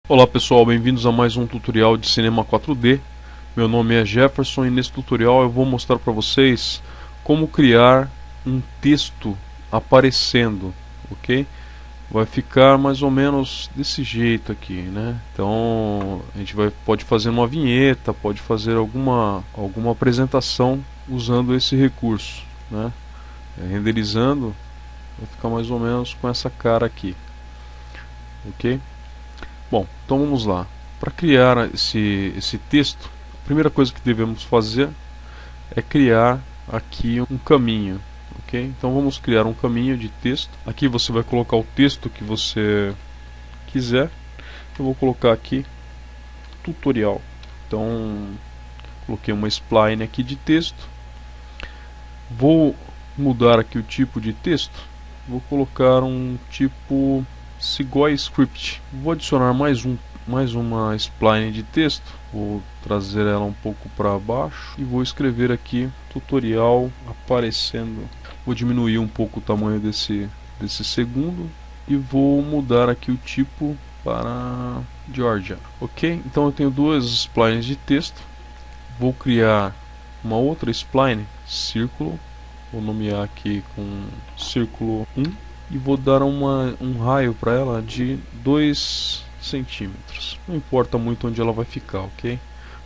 Olá pessoal, bem-vindos a mais um tutorial de cinema 4D. Meu nome é Jefferson e nesse tutorial eu vou mostrar para vocês como criar um texto aparecendo, ok? Vai ficar mais ou menos desse jeito aqui, né? Então a gente pode fazer uma vinheta, pode fazer alguma apresentação usando esse recurso, né? Renderizando, vai ficar mais ou menos com essa cara aqui, ok? Bom, então vamos lá. Para criar esse texto, a primeira coisa que devemos fazer é criar aqui um caminho, ok? Então vamos criar um caminho de texto. Aqui você vai colocar o texto que você quiser. Eu vou colocar aqui tutorial. Então coloquei uma spline aqui de texto. Vou mudar aqui o tipo de texto. Vou colocar um tipo Segoy Script. Vou adicionar mais uma spline de texto. Vou trazer ela um pouco para baixo e vou escrever aqui tutorial aparecendo. Vou diminuir um pouco o tamanho desse segundo e vou mudar aqui o tipo para Georgia. Ok? Então eu tenho duas splines de texto. Vou criar uma outra spline, círculo. Vou nomear aqui com círculo 1 e vou dar um raio para ela de 2 centímetros. Não importa muito onde ela vai ficar, ok?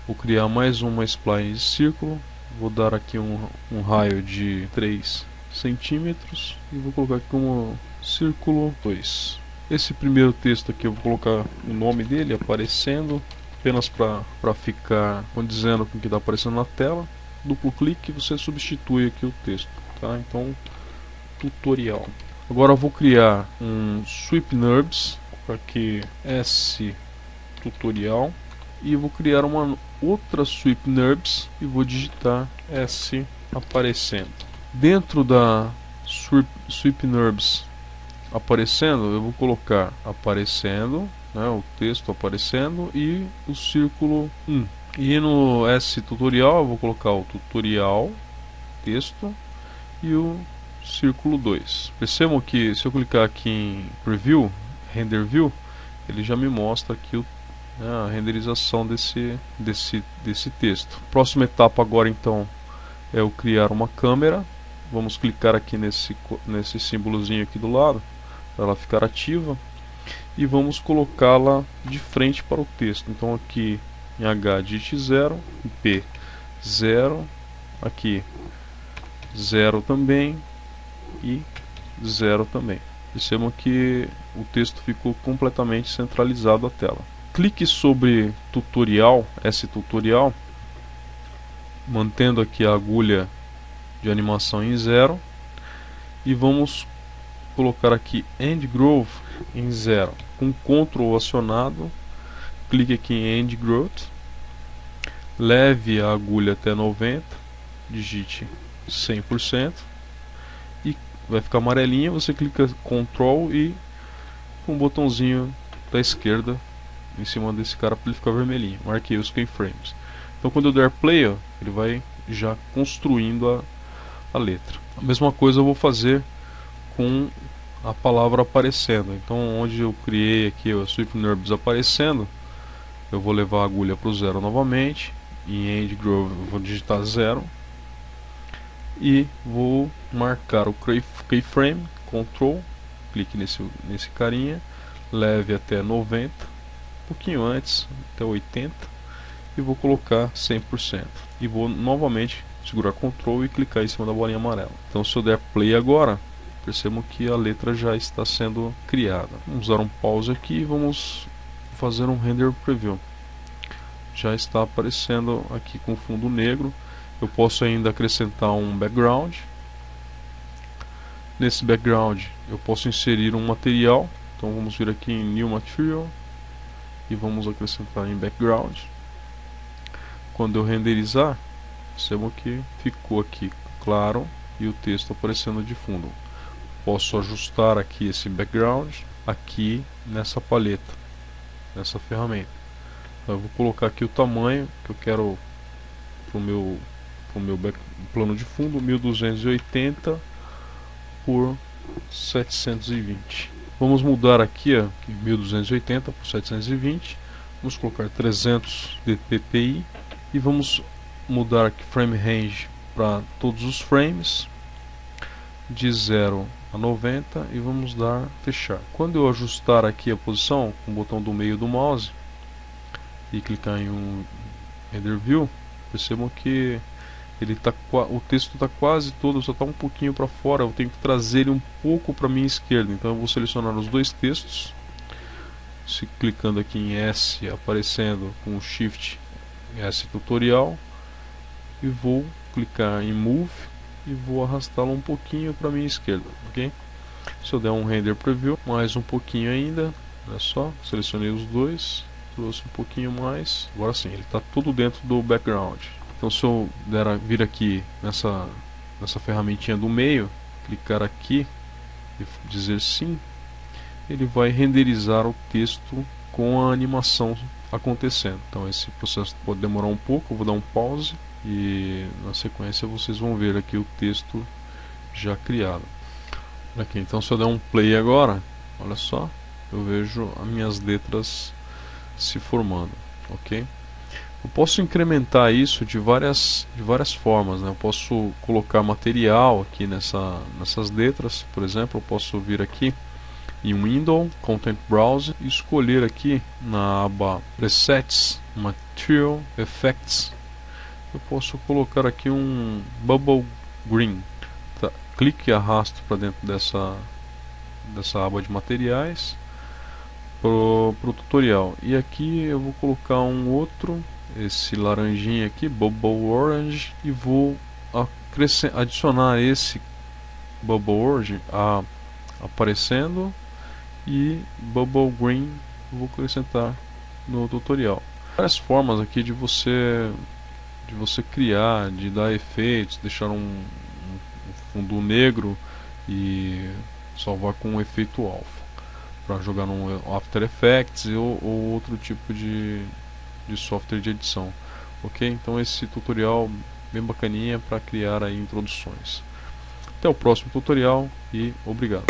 Vou criar mais uma spline de círculo. Vou dar aqui um raio de 3 centímetros e vou colocar aqui como círculo 2. Esse primeiro texto aqui eu vou colocar o nome dele aparecendo, apenas para ficar condizendo com o que está aparecendo na tela. Duplo clique e você substitui aqui o texto, tá? Então, tutorial. Agora eu vou criar um sweep NURBS, aqui S tutorial, e vou criar uma outra sweep NURBS e vou digitar S aparecendo. Dentro da sweep NURBS aparecendo, eu vou colocar aparecendo, né, o texto aparecendo e o círculo 1. E no S tutorial eu vou colocar o tutorial, texto e o círculo 2. Percebam que se eu clicar aqui em Preview, Render View, ele já me mostra aqui a renderização desse texto. Próxima etapa agora então é eu criar uma câmera. Vamos clicar aqui nesse símbolozinho aqui do lado para ela ficar ativa e vamos colocá-la de frente para o texto. Então aqui em H digite 0, em P 0, aqui 0 também e 0 também. Percebam que o texto ficou completamente centralizado à tela. Clique sobre tutorial, esse tutorial, mantendo aqui a agulha de animação em 0 e vamos colocar aqui End Growth em 0. Com Ctrl acionado, clique aqui em End Growth, leve a agulha até 90, digite 100% e vai ficar amarelinha. Você clica Ctrl e com o botãozinho da esquerda em cima desse cara para ele ficar vermelhinho. Marquei os keyframes. Então quando eu der play, ó, ele vai já construindo a letra. A mesma coisa eu vou fazer com a palavra aparecendo. Então onde eu criei aqui o Sweep NURBS aparecendo, eu vou levar a agulha para o 0 novamente. Em End Growth eu vou digitar 0 e vou marcar o keyframe, Ctrl, clique nesse carinha, leve até 90, um pouquinho antes, até 80 e vou colocar 100% e vou novamente segurar Ctrl e clicar em cima da bolinha amarela. Então se eu der play agora, percebam que a letra já está sendo criada. Vamos dar um pause aqui e vamos fazer um render preview. Já está aparecendo aqui com fundo negro. Eu posso ainda acrescentar um background. Nesse background eu posso inserir um material. Então vamos vir aqui em New Material e vamos acrescentar em background. Quando eu renderizar, percebam que ficou aqui claro e o texto aparecendo de fundo. Posso ajustar aqui esse background aqui nessa paleta, nessa ferramenta. Então eu vou colocar aqui o tamanho que eu quero para o meu plano de fundo, 1280 por 720. Vamos mudar aqui, ó, 1280 por 720. Vamos colocar 300 dpi e vamos mudar aqui frame range para todos os frames de 0 a 90 e vamos dar fechar. Quando eu ajustar aqui a posição com o botão do meio do mouse e clicar em um render view, percebam que ele tá, o texto está quase todo, só está um pouquinho para fora. Eu tenho que trazer ele um pouco para a minha esquerda. Então eu vou selecionar os dois textos, clicando aqui em S, aparecendo com o Shift S tutorial, e vou clicar em Move e vou arrastá-lo um pouquinho para a minha esquerda, ok? Se eu der um render preview, mais um pouquinho ainda, olha só, selecionei os dois, trouxe um pouquinho mais, agora sim, ele está tudo dentro do background. Então se eu vir aqui nessa ferramentinha do meio, clicar aqui e dizer sim, ele vai renderizar o texto com a animação acontecendo. Então esse processo pode demorar um pouco, eu vou dar um pause e na sequência vocês vão ver aqui o texto já criado. Aqui, então se eu der um play agora, olha só, eu vejo as minhas letras se formando, ok? Eu posso incrementar isso de várias formas, né? Eu posso colocar material aqui nessas letras, por exemplo, eu posso vir aqui em Window, Content Browser, e escolher aqui na aba Presets, Material Effects, eu posso colocar aqui um Bubble Green. Tá. Clique e arrasto para dentro dessa aba de materiais pro tutorial. E aqui eu vou colocar um outro, esse laranjinha aqui, Bubble Orange, e vou adicionar esse Bubble Orange aparecendo, e Bubble Green eu vou acrescentar no tutorial. Várias formas aqui de você criar, de dar efeitos, deixar um fundo negro e salvar com um efeito alfa para jogar no After Effects ou outro tipo de software de edição, ok? Então esse tutorial bem bacaninha para criar aí introduções. Até o próximo tutorial e obrigado.